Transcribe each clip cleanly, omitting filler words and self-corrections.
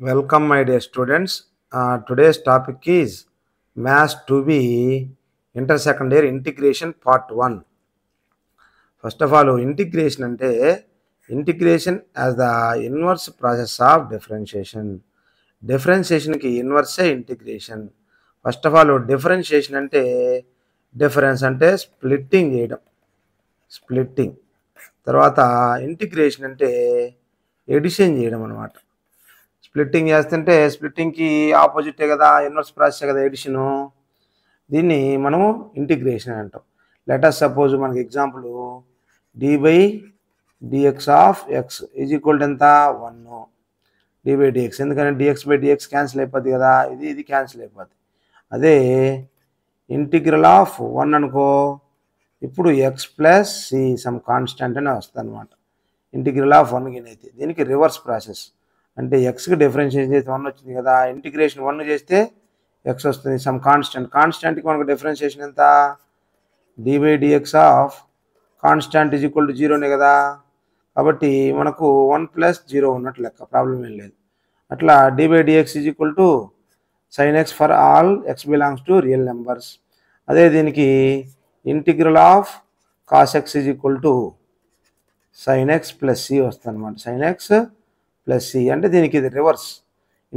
Welcome, my dear students. Today's topic is Maths 2B Intersecondary Integration Part 1. First of all, integration ante integration as the inverse process of differentiation. Differentiation ki inverse integration. First of all, differentiation ante difference ante splitting cheyadam. Splitting. Tarvata integration ante addition cheyadam anamata. Splitting చేస్తుంటే స్ప్లిట్టింగ్కి ఆపోజిటే కదా, inverse process కదా addition. దీన్ని మనము integration అంటాం. Let's suppose మనకి example d/dx of X is equal to ఎంత 1 d/dx. ఎందుకంటే dx/dx cancel అయిపోద్ది కదా, ఇది క్యాన్సిల్ అయిపోద్ది. అదే ఇంటిగ్రల్ ఆఫ్ 1 అనుకో, ఇప్పుడు x plus C some constant అని వస్తుంది అనమాట. ఇంటిగ్రల్ ఆఫ్ 1 అయితే దీనికి రివర్స్ ప్రాసెస్. అంటే ఎక్స్కి డిఫరెన్షియేషన్ చేస్తే 1 వచ్చింది కదా, ఇంటిగ్రేషన్ 1 చేస్తే ఎక్స్ వస్తుంది, సమ్ కాన్స్టెంట్కి మనకు డిఫరెన్షియేషన్ ఎంత d/dx of constant is equal to 0నే కదా. కాబట్టి మనకు 1 + 0 ఉన్నట్లు లెక్క, ప్రాబ్లం ఏం లేదు. అట్లా d/dx is equal to sin x for all x belongs to real numbers. అదే దీనికి integral of cos x is equal to sin x plus C వస్తుంది అనమాట. sin x ప్లస్ సి అంటే దీనికి ఇది రివర్స్,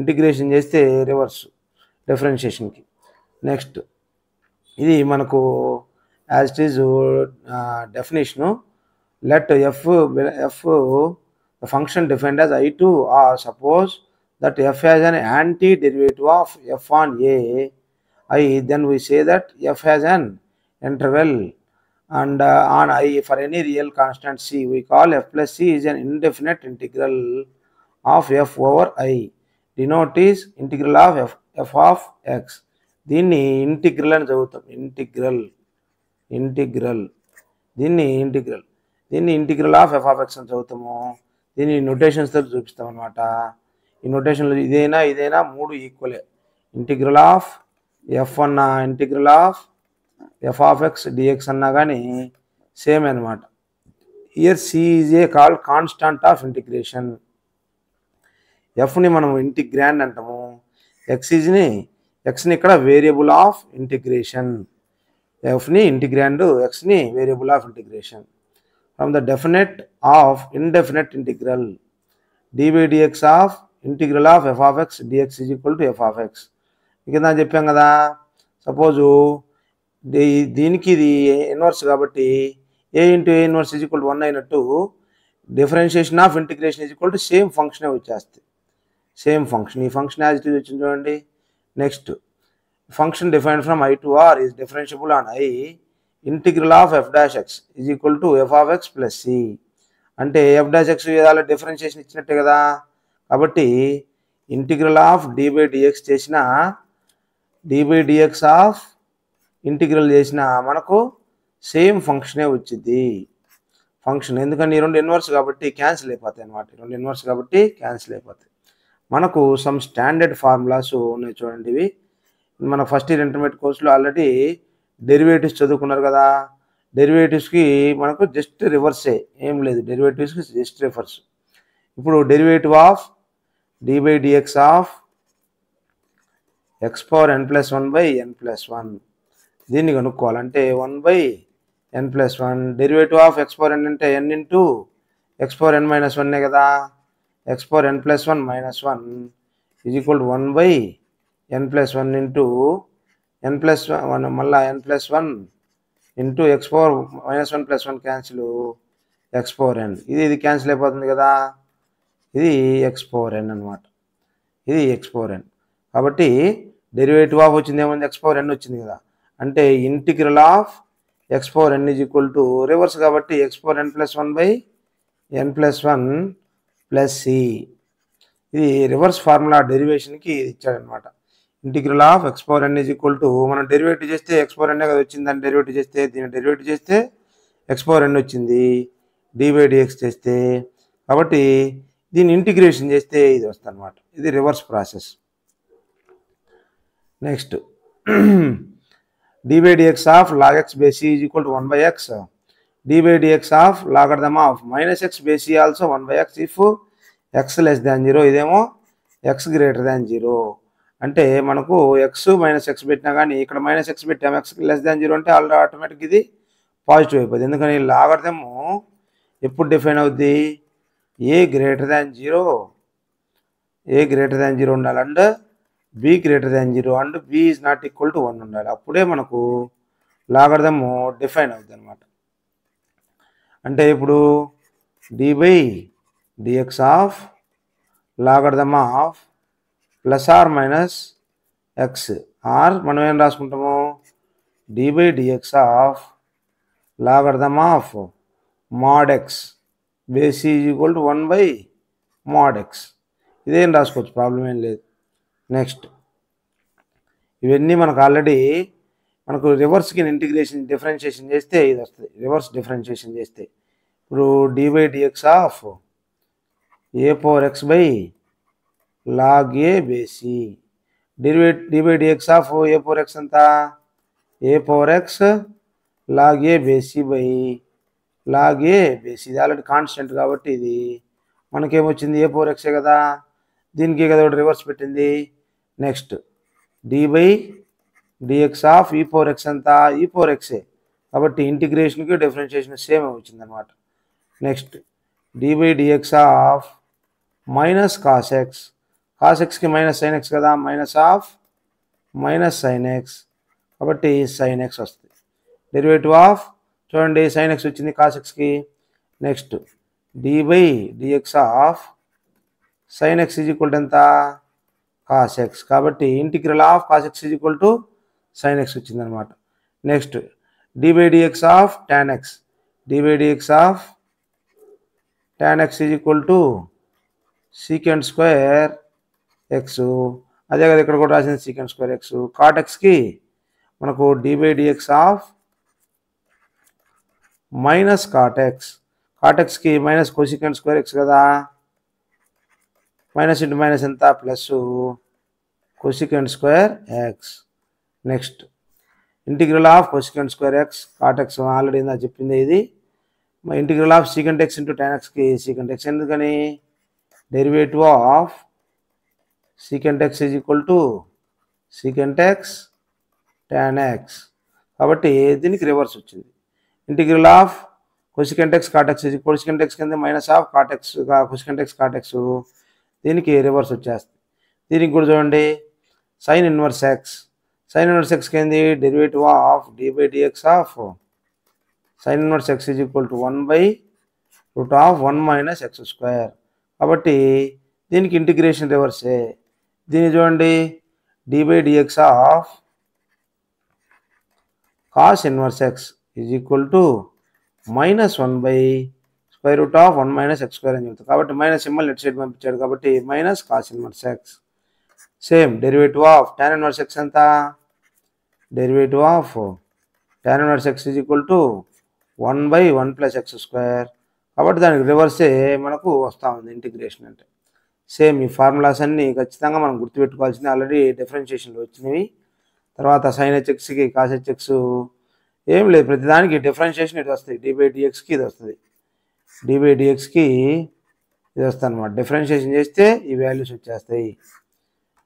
ఇంటిగ్రేషన్ చేస్తే రివర్స్ డిఫరెన్షియేషన్కి. Next ఇది మనకు as it is definition. Let F the function defined as I2 R suppose that F has an anti derivative of F on a I, then we say that F has an interval and on I for any real constant c, we call f plus c is an indefinite integral of f over I. Denote is integral of f of x. దీన్ని integral అని చదువుతాం. దీన్ని integral of f of x అని చదువుతాము. దీన్ని నొటేషన్స్తో చూపిస్తాం అనమాట. ఈ నొటేషన్లో ఇదైనా మూడు ఈక్వలే. ఇంటిగ్రల్ ఆఫ్ f అన్న integral of f of x dx అన్నా కానీ సేమ్ అనమాట. Here c is a called constant of integration. ఎఫ్ని మనం ఇంటిగ్రాండ్ అంటాము, ఎక్స్ని ఇక్కడ వేరియబుల్ ఆఫ్ ఇంటిగ్రేషన్. ఎఫ్ని ఇంటిగ్రాండ్, ఎక్స్ని variable of integration. From the definite of indefinite integral d/dx of integral of f of x dx is equal to f of x. కింద చెప్పాం కదా, సపోజు దీనికి ఇది ఇన్వర్స్ కాబట్టి a into a inverse is equal to 1 అయినట్టు differentiation of integration is equal to same ఫంక్షనే వచ్చేస్తుంది. Same function, ఈ ఫంక్షన్ యాజ్ ఇట్ ఈజ్ వచ్చింది చూడండి. Next function defined from I to R is differentiable on I. Integral of f' x is equal to f of x plus C. అంటే f' x అలా differentiation ఇచ్చినట్టే కదా. కాబట్టి integral of d/dx చేసిన d/dx of integral చేసిన మనకు same ఫంక్షనే వచ్చింది. Function ఎందుకంటే ఈ రెండు ఇన్వర్స్ కాబట్టి క్యాన్సిల్ అయిపోతాయి అనమాట. రెండు ఇన్వర్స్ కాబట్టి క్యాన్సిల్ అయిపోతాయి. మనకు సమ్ స్టాండర్డ్ ఫార్ములాస్ ఉన్నాయి చూడండి. ఇవి మన ఫస్ట్ ఇయర్ ఇంటర్మీడియట్ కోర్సులో ఆల్రెడీ డెరివేటివ్స్ చదువుకున్నారు కదా. డెరివేటివ్స్కి మనకు జస్ట్ రివర్సే, ఏం లేదు, డెరివేటివ్స్కి జస్ట్ రివర్స్. ఇప్పుడు derivative of d/dx of x⁻n+1/n+1 దీన్ని కనుక్కోవాలంటే 1/n+1. డెరివేటివ్ ఆఫ్ x⁻n అంటే n ఇంటూ x⁻n-1 కదా. x⁻n+1 -1 is equal to 1/n+1 into n+1 మళ్ళీ n+1 into x⁻-1+1 cancel x⁻n. ఇది క్యాన్సిల్ అయిపోతుంది కదా. ఇది x⁻n అనమాట. ఇది x⁻n. కాబట్టి డెరివేటివ్ ఆఫ్ వచ్చింది ఏముంది, x⁻n వచ్చింది కదా. అంటే integral of x⁻n is equal to reverse కాబట్టి x⁻n+1/n+1 ప్లస్ సి. ఇది రివర్స్ ఫార్ములా డెరివేషన్కి ఇచ్చాడనమాట. Integral of x⁻n is equal to మనం డెరివేటివ్ చేస్తే x⁻n కదా వచ్చింది, దాన్ని డెరివేటివ్ చేస్తే దీన్ని డెరివేటివ్ చేస్తే x⁻n వచ్చింది, d/dx చేస్తే. కాబట్టి దీన్ని ఇంటిగ్రేషన్ చేస్తే ఇది వస్తుంది అనమాట. ఇది reverse process. Next d/dx of log x base c is equal to 1/x. d/dx of logarithm of -x base c also 1/x if x <0. ఇదేమో ఎక్స్ గ్రేటర్ దాన్ 0 అంటే మనకు ఎక్స్ మైనస్ ఎక్స్ పెట్టినా కానీ ఇక్కడ మైనస్ ఎక్స్ పెట్టాము, X less than 0 అంటే already automatic ఇది positive అయిపోతుంది. ఎందుకని లాగరిథము ఎప్పుడు డిఫైన్ అవుద్ది? ఏ గ్రేటర్ దాన్ 0 ఉండాలి and B greater than 0 and B is not equal to 1 ఉండాలి. అప్పుడే మనకు లాగరిథము డిఫైన్ అవుతుంది అనమాట. అంటే ఇప్పుడు d/dx of logarithm of plus or minus X or మనం ఏం రాసుకుంటాము? d/dx of logarithm of mod x base is equal to 1/mod x. ఇదేం రాసుకోవచ్చు, ప్రాబ్లం ఏం లేదు. నెక్స్ట్ ఇవన్నీ మనకు రివర్స్కి ఇంటిగ్రేషన్ డిఫరెన్షియేషన్ చేస్తే ఇది వస్తుంది. రివర్స్ డిఫరెన్షియేషన్ చేస్తే ఇప్పుడు d/dx of a/x by log a base ఈ d/dx ఆఫ్ a/x ఎంత? a/x log a బేస్ ఈ బై log a బేస్. ఇది ఆల్రెడీ కాన్స్టెంట్ కాబట్టి ఇది మనకేమొచ్చింది? a/x కదా, దీనికి కదా ఒకటి రివర్స్ పెట్టింది. నెక్స్ట్ d/dx ఆఫ్ e/x ఎంత? e/x కాబట్టి ఇంటిగ్రేషన్కి డిఫరెన్షియేషన్ సేమ్ వచ్చింది అనమాట. Next d/dx of minus cos x, cos ఎక్స్కి మైనస్ సైన్ ఎక్స్ కదా, minus of minus sine x కాబట్టి సైన్ ఎక్స్ వస్తుంది. డెరివేటివ్ ఆఫ్ చూడండి సైన్ ఎక్స్ వచ్చింది కాస్ ఎక్స్కి. Next d/dx of sine x is equal to ఎంత? కాస్ ఎక్స్ కాబట్టి integral of cos x is equal to sine x వచ్చిందనమాట. Next d/dx of tan x, d/dx of tan x is equal to secant square X. అదే కదా ఇక్కడ కూడా రాసింది secant square x. Cot ఎక్స్కి మనకు d/dx of minus cot x, cot ఎక్స్కి minus cosecant square x కదా, మైనస్ ఇంటూ మైనస్ ఎంత? Plus cosecant square x. Next integral of cosecant square x cot x already నా చెప్పింది ఇది. Integral of secant x into tan ఎక్స్కి secant x. ఎందుకని? Derivative of secant x is equal to secant x tan x కాబట్టి దీనికి reverse వచ్చింది. Integral of cosecant x cot x is equal cosecant x కింద minus of cot x cosecant x cot x దీనికి reverse వచ్చేస్తుంది. దీనికి కూడా చూడండి sine inverse x, sine inverse x కింద derivative of d/dx of sine inverse x is equal to 1/√1 - x square కాబట్టి దీనికి integration రివర్సే. దీన్ని చూడండి d/dx of cos inverse x is equal to -1/√1 - x square అని చెప్తాం. కాబట్టి మైనస్ సింబల్ నెట్ సైడ్ పంపించాడు కాబట్టి minus cos inverse x. Same derivative of tan inverse x ఎంత? Derivative of tan inverse x is equal to 1/1 + x square కాబట్టి దానికి రివర్సే మనకు వస్తూ ఉంది ఇంటిగ్రేషన్ అంటే. సేమ్ ఈ ఫార్ములాస్ అన్నీ ఖచ్చితంగా మనం గుర్తుపెట్టుకోవాల్సింది, ఆల్రెడీ డిఫరెన్షియేషన్లో వచ్చినవి. తర్వాత సైన్ హెచ్ఎక్స్కి కాస్ హెచ్ఎక్స్ ఏం లేదు, ప్రతిదానికి డిఫరెన్షియేషన్ ఇది వస్తుంది. d/dxకి ఇది వస్తుంది, d/dxకి ఇది వస్తుంది అనమాట. డిఫరెన్షియేషన్ చేస్తే ఈ వాల్యూస్ వచ్చేస్తాయి.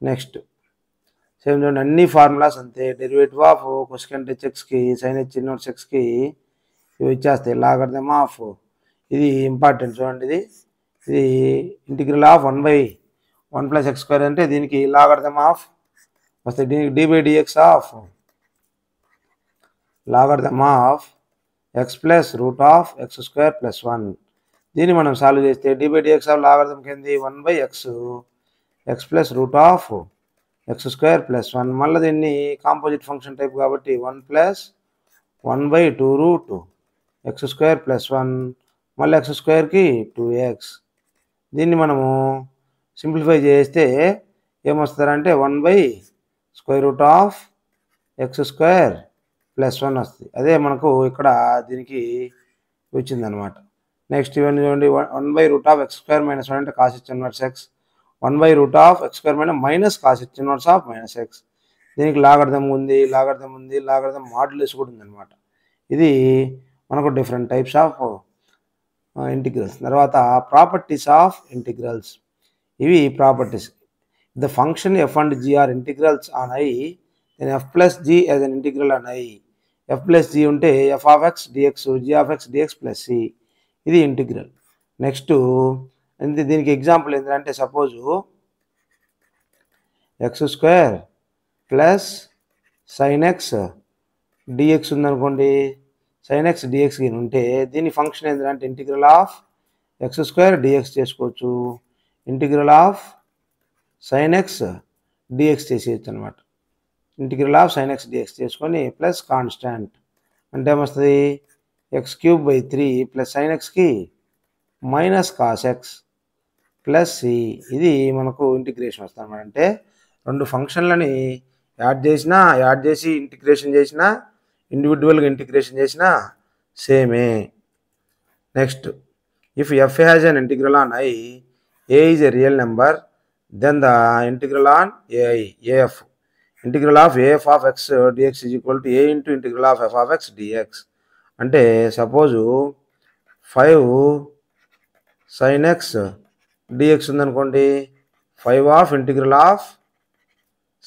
నెక్స్ట్ సేమ్ చూడండి అన్ని ఫార్ములాస్ అంతే. డెరివేటివ్ ఆఫ్ కొసికెంట్ హెచ్ఎక్స్కి సైన్ హెచ్ ఇన్వర్స్ ఎక్స్కి ఇవి వచ్చేస్తాయి. లాగరిథమ్ ఆఫ్ ఇది ఇంపార్టెంట్ చూడండి, ఇది ఇంటిగ్రల్ ఆఫ్ 1/1 + x స్క్వేర్ అంటే దీనికి లాగరిథమ్ ఆఫ్ వస్తాయి. దీనికి d/dx of logarithm of x + √(x square + 1) దీన్ని మనం సాల్వ్ చేస్తే d/dx ఆఫ్ లాగరిథమ్ కింద 1/x x + √(x స్క్వేర్ + 1) మళ్ళీ దీన్ని కాంపోజిట్ ఫంక్షన్ టైప్ కాబట్టి 1 + 1/2√(x స్క్వేర్ + 1) మళ్ళీ x స్క్వేర్కి 2x. దీన్ని మనము సింప్లిఫై చేస్తే ఏమొస్తారంటే 1/√(x స్క్వేర్ + 1) వస్తుంది. అదే మనకు ఇక్కడ దీనికి వచ్చిందనమాట. నెక్స్ట్ ఇవన్నీ చూడండి 1/√(x స్క్వేర్ - 1) అంటే cos H inverse X, 1/√(x square - cos H inverse of -x. దీనికి లాగరిథమ్ ఉంది, లాగరిథమ్ మాడ్యులస్ కూడా ఉందన్నమాట. ఇది మనకు డిఫరెంట్ టైప్స్ ఆఫ్ ఇంటిగ్రల్స్. తర్వాత ప్రాపర్టీస్ ఆఫ్ ఇంటిగ్రల్స్, ఇవి properties. the function f and g are integrals on I, then f plus g as an integral on I. f plus g ఉంటే f of x dx, g of x dx plus c, ఇది integral. Next దీనికి example ఏంటంటే suppose x square plus sine x dx ఉందనుకోండి. Sine x dx ఉంటే దీని function ఏంటంటే integral of x square dx చేసుకోవచ్చు, integral of sine x dx చేసేయచ్చు అనమాట. Integral of sine x dx చేసుకొని ప్లస్ కాన్స్టాంట్ అంటే ఏమొస్తుంది x³/3 ప్లస్ సైన్ ఎక్స్కి minus cos x plus c, ఇది మనకు ఇంటిగ్రేషన్ వస్తుంది అనమాట. అంటే రెండు ఫంక్షన్లని యాడ్ చేసి ఇంటిగ్రేషన్ చేసినా, ఇండివిజువల్గా ఇంటిగ్రేషన్ చేసినా సేమే. Next if f has an integral on I, A is a real number, then the integral on AI AF, integral of AF of x dx is equal to A into integral of f of x dx. అంటే suppose 5 sine x dx ఉందనుకోండి, 5 of integral of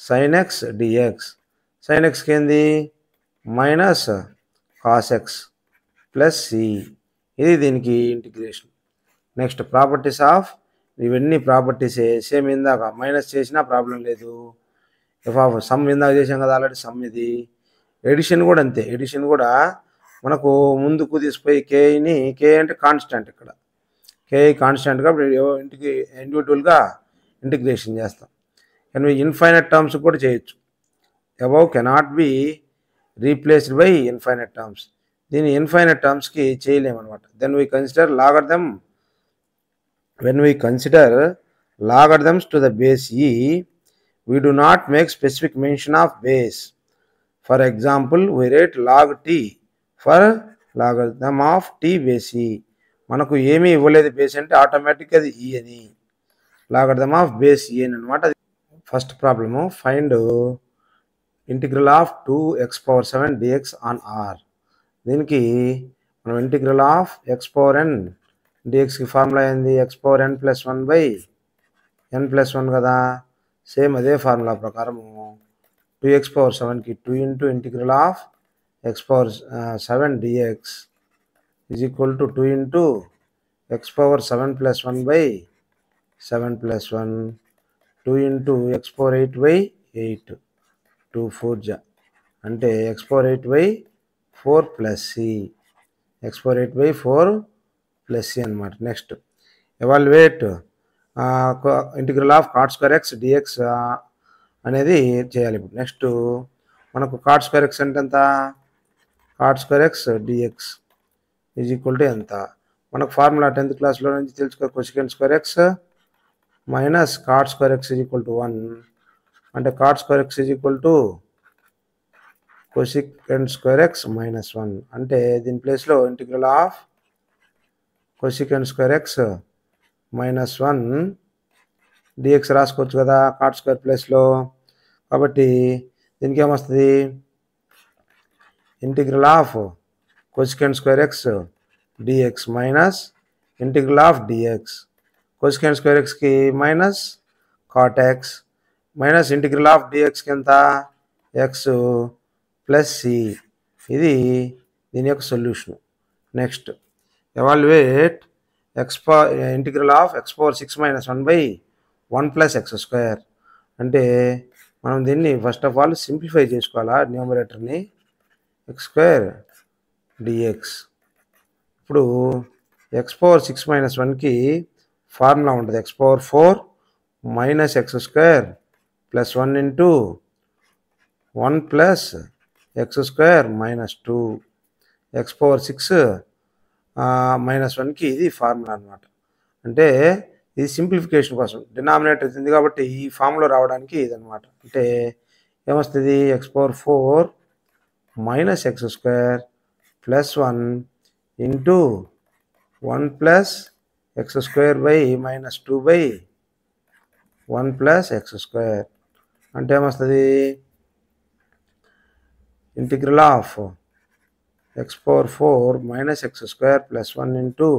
sine x dx, sine ఎక్స్కి ఏంది minus cos x plus c, ఇది దీనికి integration. Next properties of, ఇవన్నీ ప్రాపర్టీసే same. ఇందాక minus చేసినా problem లేదు. ఎఫ్ ఆఫ్ సమ్ ఇందాక చేసాం కదా ఆల్రెడీ సమ్. ఇది ఎడిషన్ కూడా అంతే. ఎడిషన్ కూడా మనకు ముందుకు తీసిపోయి కే అంటే కాన్స్టాంట్, ఇక్కడ కే కాన్స్టాంట్గా ఇంటికి ఇండివిజువల్గా ఇంటిగ్రేషన్ చేస్తాం. కానీ ఇన్ఫైనట్ టర్మ్స్ కూడా చేయొచ్చు. Above cannot be replaced by infinite terms, దీన్ని ఇన్ఫైనట్ టర్మ్స్కి చేయలేమన్నమాట. Then we consider logarithm, when we consider logarithms to the base e, we do not make specific mention of base. For example, we write log t for logarithm of t base e. మనకు ఏమీ ఇవ్వలేదు base అంటే ఆటోమేటిక్గా అది ఈ అని, logarithm of base ఈ అని అనమాట. First problem, find integral of 2x⁴ dx on r. దీనికి మనం ఇంటిగ్రల్ ఆఫ్ x⁴n dxకి ఫార్ములా ఏంది x⁴n+1/n+1 కదా. సేమ్ అదే ఫార్ములా ప్రకారము 2x⁴కి 2 into integral of x⁴ dx is equal to 2 into x⁴7+1/7+1, 2 into x⁴8/8, 2 4 అంటే x⁴8/4 plus c, x⁴8/4 plus c అనమాట. Next evaluate integral of cot²x dx అనేది చేయాలి ఇప్పుడు. నెక్స్ట్ మనకు cot²x అంటే ఎంత, cot²x dx is equal to ఎంత, మనకు ఫార్ములా 10th క్లాస్లో నుంచి తెలుసుకో. cosec² minus cot²x is equal to 1, అంటే cot²x is equal to cosec² minus 1, అంటే దీని ప్లేస్లో integral of cosec² minus 1 dx రాసుకోవచ్చు కదా cot² ప్లేస్లో. కాబట్టి దీనికి ఏమొస్తుంది integral of cosec² dx minus integral of dx, cosec²కి minus cot x minus integral of డిఎక్స్కి ఎంత ఎక్స్ ప్లస్ సి, ఇది దీని యొక్క solution. Next evaluate integral of x⁴6−1/1 + x², అంటే మనం దీన్ని ఫస్ట్ ఆఫ్ ఆల్ సింప్లిఫై చేసుకోవాలా న్యూమరేటర్ని, x² dx. ఇప్పుడు x⁴6−1కి ఫార్ములా ఉంటుంది x⁴4 minus x² plus 1 into 1 plus x² minus 2, x⁴6 -1కి ఇది ఫార్ములా అనమాట. అంటే ఇది సింప్లిఫికేషన్ కోసం డినామినేటర్ ఉంది కాబట్టి ఈ ఫామ్లో రావడానికి ఇదనమాట. అంటే ఏమొస్తుంది x⁴4 minus x² plus 1 into 1 plus x²/-2/1 plus x², అంటే ఏమొస్తుంది integral of x⁴4 minus x² plus 1 into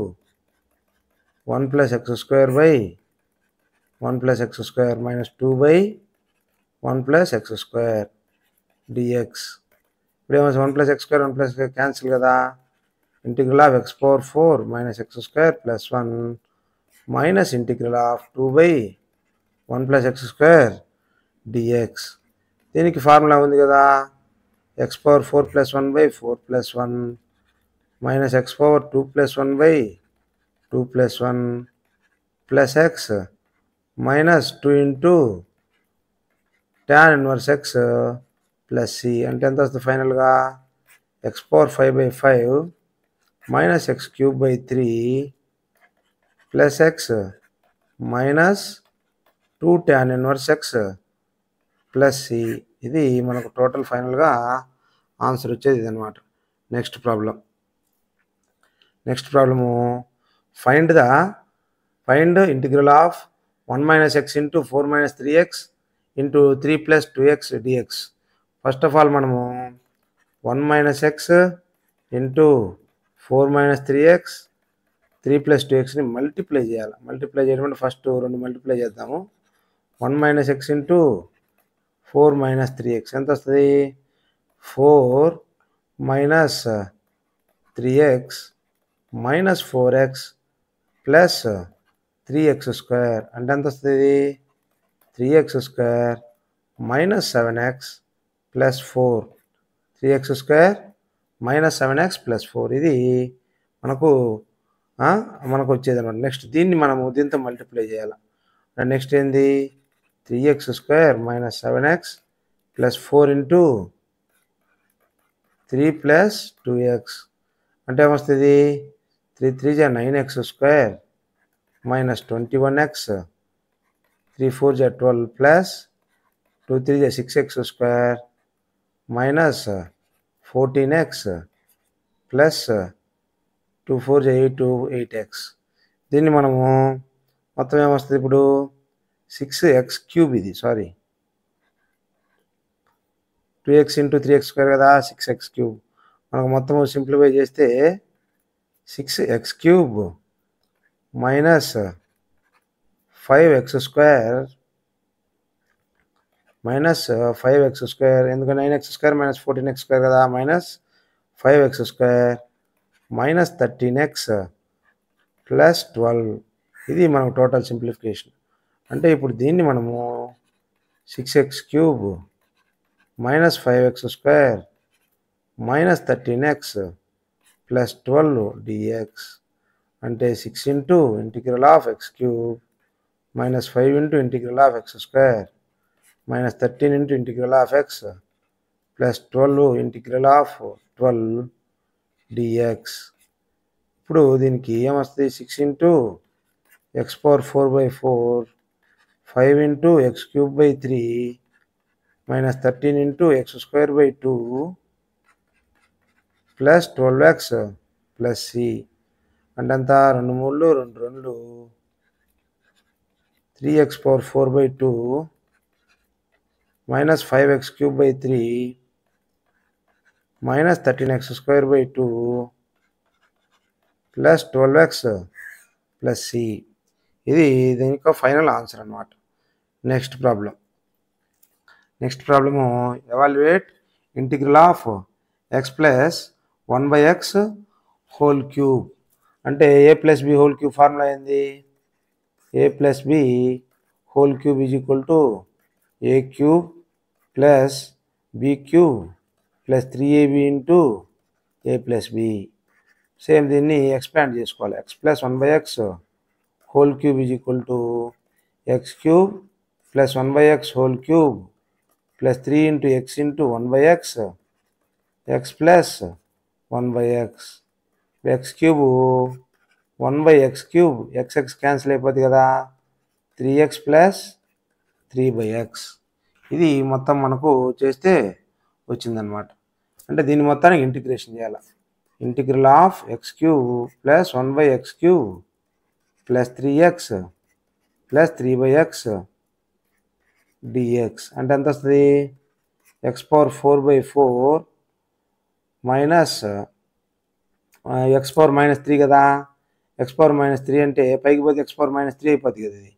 1 plus x² 1 plus x square minus 2 by 1 plus x square dx. ఇప్పుడు ఏమో 1 plus x square 1 plus x square cancel కదా. Integral of x power 4 minus x square plus 1 minus integral of 2 by 1 plus x square dx. దీనికి formula ఉంది కదా, x power 4 plus 1 by 4 plus 1 minus x power 2 plus 1 by 2 plus 1 plus x minus 2 into tan inverse x plus c. అంటే ఎంత వస్తుంది ఫైనల్గా, x power 5 by 5 minus x cube by 3 plus x minus 2 tan inverse x plus c. ఇది మనకు total ఫైనల్గా answer వచ్చేది ఇదనమాట. Next problem find integral of 1 minus x into 4 minus 3x into 3 plus 2x dx. First of all మనము 1 minus x into 4 minus 3x 3 plus 2xని multiply చేయాలి. Multiply చేయడం first 2 multiply చేద్దాము. 1 minus x into 4 minus 3x ఎంత వస్తుంది, 4 minus 3x minus 4x plus 3x square అంటే ఎంత వస్తుంది, 3x square minus 7x plus 4 3x square minus 7x plus 4 ఇది మనకు వచ్చేది అనమాట. నెక్స్ట్ దీన్ని మనము దీంతో మల్టిప్లై చేయాలి. నెక్స్ట్ ఏంది, 3x square minus 7x plus 4 into 3 plus 2x అంటే ఏమొస్తుంది, 3 3 9x square minus 21x 3 4 12 plus 2 3 6x square minus 14x plus 2 4 8 8x. దీన్ని మనము మొత్తం ఏమొస్తుంది ఇప్పుడు 6x cube, ఇది 2x into 3x square కదా, 6x cube. మనకు మొత్తం సింప్లిఫై చేస్తే 6x cube minus 5x square minus 5x square ఎందుకంటే 9x square minus 14x square కదా, minus 5x square minus 13x plus 12. ఇది మనకు టోటల్ సింప్లిఫికేషన్. అంటే ఇప్పుడు దీన్ని మనము 6x cube minus 5x square minus 13x plus 12 dx అంటే 6 into integral of x cube minus 5 into integral of x square minus 13 into integral of x plus 12 integral of 12 dx. ఇప్పుడు దీనికి ఏమొస్తుంది, 6 into x power 4 by 4 5 into x cube by 3 minus 13 into x square by 2 plus 12x plus c అంటే అంతా 2 3 2 3x power 4 by 2 minus 5x cube by 3 minus 13x square by 2 plus 12x plus c. ఇది దీని యొక్క final answer అన్నమాట. Next problem evaluate integral of x plus 1/x whole cube. అంటే a plus B whole cube formula ఏంది, a plus B whole cube is equal to a cube plus B cube plus 3ab into a plus B. Same దీన్ని expand చేసుకోవాలి. x plus 1/x whole cube is equal to x cube plus 1/x whole cube plus 3 into x into 1/x x plus 1/x. x cube 1/x cube x cancel అయిపోతుంది కదా, 3x plus 3/x. ఇది మొత్తం మనకు చేస్తే వచ్చిందనమాట. అంటే దీని మొత్తానికి ఇంటిగ్రేషన్ చేయాలి. Integral of x cube plus 1/x cube plus 3x plus 3/x dx అంటే ఎంత వస్తుంది, x power 4/4 minus x power -3 కదా, x పవర్ -3 అంటే పైకి పోతే x పవర్ -3 అయిపోతుంది కదా, ఇది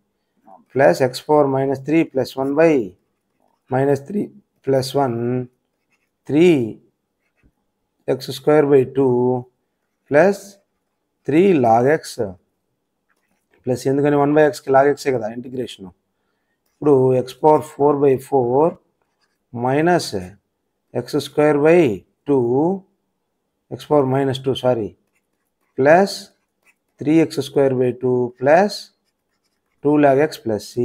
plus x power minus 3 plus 1 by minus 3 plus 1 3 x square by 2 plus 3 log x plus ఎందుకని 1/xకి log x కదా ఇంటిగ్రేషన్. ఇప్పుడు x power 4/4 minus x square by 2 x power minus 2 sorry plus 3x square by 2 plus 2 log x plus c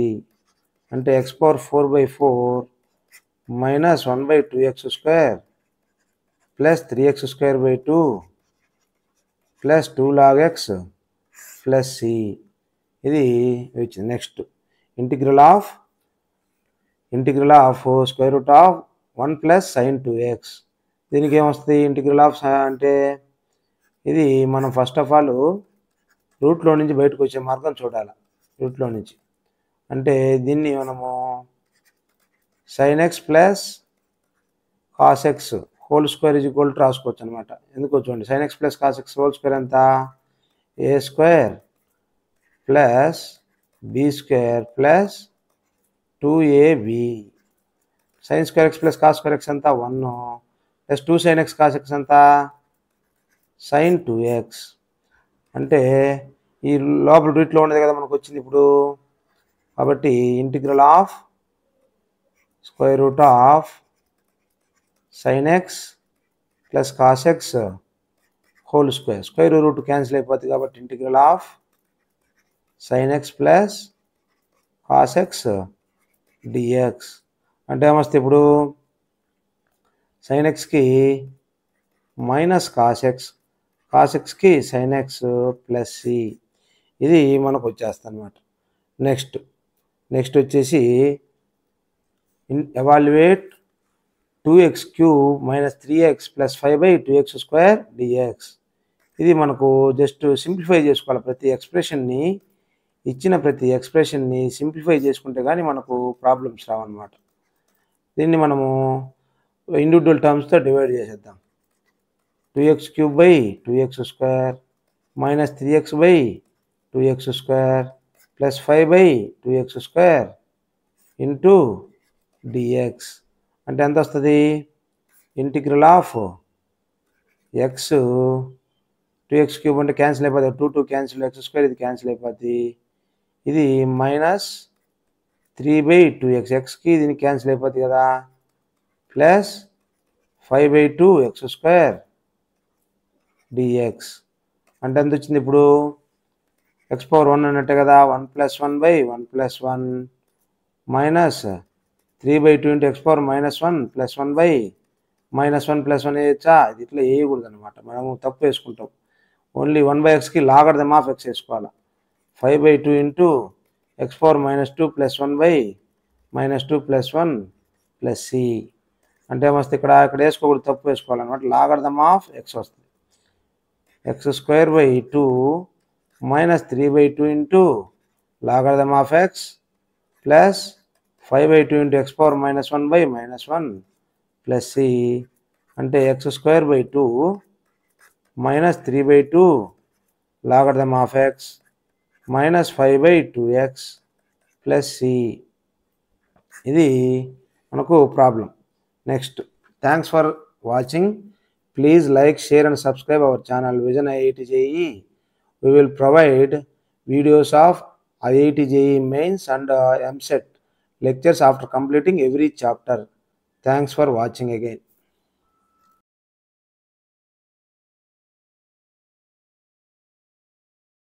అంటే x power 4/4 minus 1/2x square plus 3x square by 2 plus 2 log x plus c ఇది వచ్చింది. Next integral of square root of 1 plus sin 2x. దీనికి ఏమొస్తుంది integral of అంటే ఇది మనం first of all రూట్లో నుంచి బయటకు వచ్చే మార్గం చూడాలి. రూట్లో నుంచి అంటే దీన్ని మనము sin x plus cos x whole square is equal to రాసుకోవచ్చు అనమాట. ఎందుకో చూడండి sin x plus cos x whole square ఎంత a square plus b square plus 2ab sin square x plus cos square x ఎంత 1 plus 2 sin x cos x ఎంత sin 2x అంటే ఈ లోపల రూట్లో ఉండేది కదా మనకు వచ్చింది ఇప్పుడు. కాబట్టి integral of square root of sin x plus cos x whole square square root cancel అయిపోతుంది కాబట్టి integral of sin x plus cos x dx అంటే ఏమొస్తుంది ఇప్పుడు sin xకి మైనస్ cos xకి sin x ప్లస్ c ఇది మనకు వచ్చేస్తుంది అనమాట. నెక్స్ట్ వచ్చేసి evaluate 2x cube minus 3x plus 5/2x square dx. ఇది మనకు జస్ట్ సింప్లిఫై చేసుకోవాలి. ఇచ్చిన ప్రతి ఎక్స్ప్రెషన్ని సింప్లిఫై చేసుకుంటే కానీ మనకు ప్రాబ్లమ్స్ రావన్నమాట. దీన్ని మనము ఇండివిజువల్ టర్మ్స్తో డివైడ్ చేసేద్దాం. 2x cube by 2x square minus 3x by 2x square plus 5/2x square into dx అంటే ఎంత వస్తుంది integral of x 2x cube అంటే క్యాన్సిల్ అయిపోతుంది 2 క్యాన్సిల్ x స్క్వేర్ ఇది క్యాన్సిల్ అయిపోతుంది. ఇది మైనస్ 3/2x ఎక్స్కి దీన్ని క్యాన్సిల్ అయిపోతుంది కదా ప్లస్ 5/2x స్క్వేర్ dx అంటే ఎంత వచ్చింది ఇప్పుడు x పవర్ 1 అన్నట్టే కదా 1 plus 1/1 plus 1 minus 3/2 into x power minus 1 plus 1/-1 plus 1 వేయచ్చా ఇది ఇట్లా వేయకూడదు అనమాట. మనము తప్పు వేసుకుంటాం. ఓన్లీ 1/xకి లాగర్థం ఆఫ్ x వేసుకోవాలి 5/2 into x power -2 plus 1/-2 plus 1 plus c అంటే ఏమొస్తుంది ఇక్కడ వేసుకోకూడదు తప్పు వేసుకోవాలన్నమాట. లాగర్థం ఆఫ్ x వస్తుంది x square by 2 minus 3/2 into logarithm of x plus 5/2 into x power -1/-1 plus c అంటే x square by 2 minus 3/2 logarithm of x minus 5/2x plus c ఇది మనకు problem. Next thanks for watching. Please like share and subscribe our channel vision IIT JEE. We will provide videos of IIT JEE mains and MSET lectures after completing every chapter. Thanks for watching again.